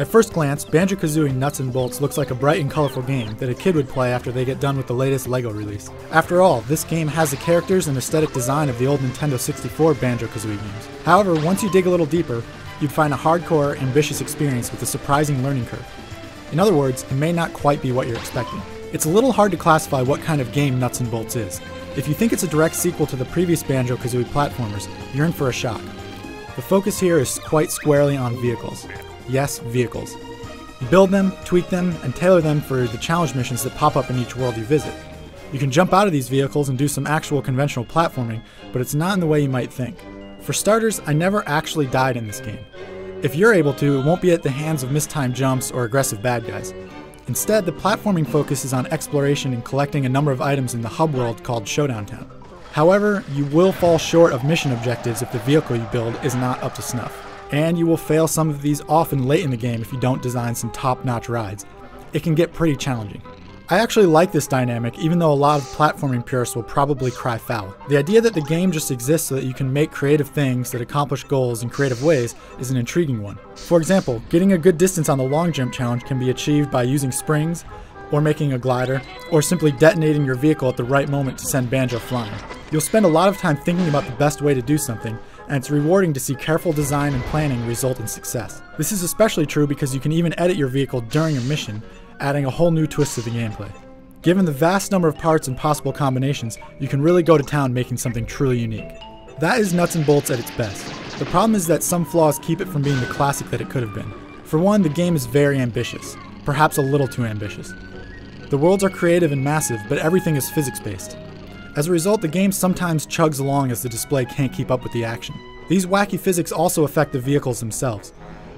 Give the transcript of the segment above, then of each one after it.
At first glance, Banjo-Kazooie Nuts Bolts looks like a bright and colorful game that a kid would play after they get done with the latest LEGO release. After all, this game has the characters and aesthetic design of the old Nintendo 64 Banjo-Kazooie games. However, once you dig a little deeper, you'd find a hardcore, ambitious experience with a surprising learning curve. In other words, it may not quite be what you're expecting. It's a little hard to classify what kind of game Nuts and Bolts is. If you think it's a direct sequel to the previous Banjo-Kazooie platformers, you're in for a shock. The focus here is quite squarely on vehicles. Yes, vehicles. You build them, tweak them, and tailor them for the challenge missions that pop up in each world you visit. You can jump out of these vehicles and do some actual conventional platforming, but it's not in the way you might think. For starters, I never actually died in this game. If you're able to, it won't be at the hands of mistimed jumps or aggressive bad guys. Instead, the platforming focus is on exploration and collecting a number of items in the hub world called Showdown Town. However, you will fall short of mission objectives if the vehicle you build is not up to snuff. And you will fail some of these often late in the game if you don't design some top-notch rides. It can get pretty challenging. I actually like this dynamic, even though a lot of platforming purists will probably cry foul. The idea that the game just exists so that you can make creative things that accomplish goals in creative ways is an intriguing one. For example, getting a good distance on the long jump challenge can be achieved by using springs, or making a glider, or simply detonating your vehicle at the right moment to send Banjo flying. You'll spend a lot of time thinking about the best way to do something, and it's rewarding to see careful design and planning result in success. This is especially true because you can even edit your vehicle during a mission, adding a whole new twist to the gameplay. Given the vast number of parts and possible combinations, you can really go to town making something truly unique. That is Nuts and Bolts at its best. The problem is that some flaws keep it from being the classic that it could have been. For one, the game is very ambitious, perhaps a little too ambitious. The worlds are creative and massive, but everything is physics-based. As a result, the game sometimes chugs along as the display can't keep up with the action. These wacky physics also affect the vehicles themselves.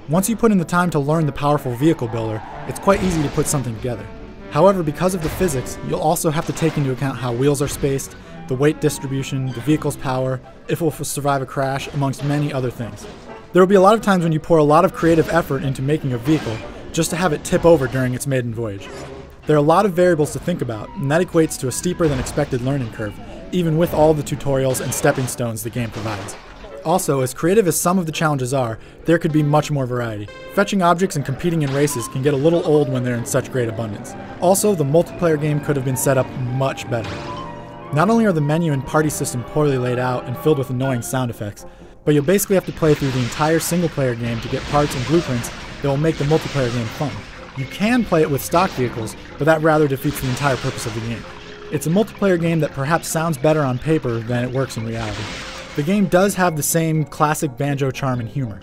Once you put in the time to learn the powerful vehicle builder, it's quite easy to put something together. However, because of the physics, you'll also have to take into account how wheels are spaced, the weight distribution, the vehicle's power, if it will survive a crash, amongst many other things. There will be a lot of times when you pour a lot of creative effort into making a vehicle just to have it tip over during its maiden voyage. There are a lot of variables to think about, and that equates to a steeper than expected learning curve, even with all the tutorials and stepping stones the game provides. Also, as creative as some of the challenges are, there could be much more variety. Fetching objects and competing in races can get a little old when they're in such great abundance. Also, the multiplayer game could have been set up much better. Not only are the menu and party system poorly laid out and filled with annoying sound effects, but you'll basically have to play through the entire single-player game to get parts and blueprints that will make the multiplayer game fun. You can play it with stock vehicles, but that rather defeats the entire purpose of the game. It's a multiplayer game that perhaps sounds better on paper than it works in reality. The game does have the same classic Banjo charm and humor.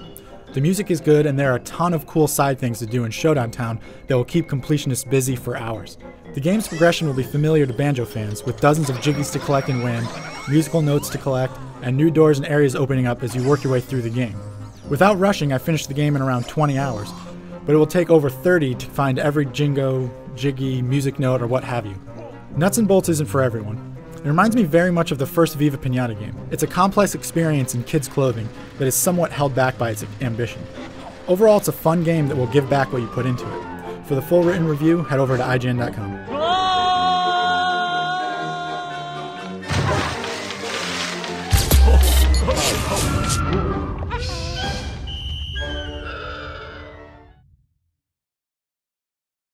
The music is good, and there are a ton of cool side things to do in Showdown Town that will keep completionists busy for hours. The game's progression will be familiar to Banjo fans, with dozens of jiggies to collect and win, musical notes to collect, and new doors and areas opening up as you work your way through the game. Without rushing, I finished the game in around 20 hours, but it will take over 30 to find every jingo, jiggy, music note, or what have you. Nuts and Bolts isn't for everyone. It reminds me very much of the first Viva Pinata game. It's a complex experience in kids' clothing that is somewhat held back by its ambition. Overall, it's a fun game that will give back what you put into it. For the full written review, head over to IGN.com.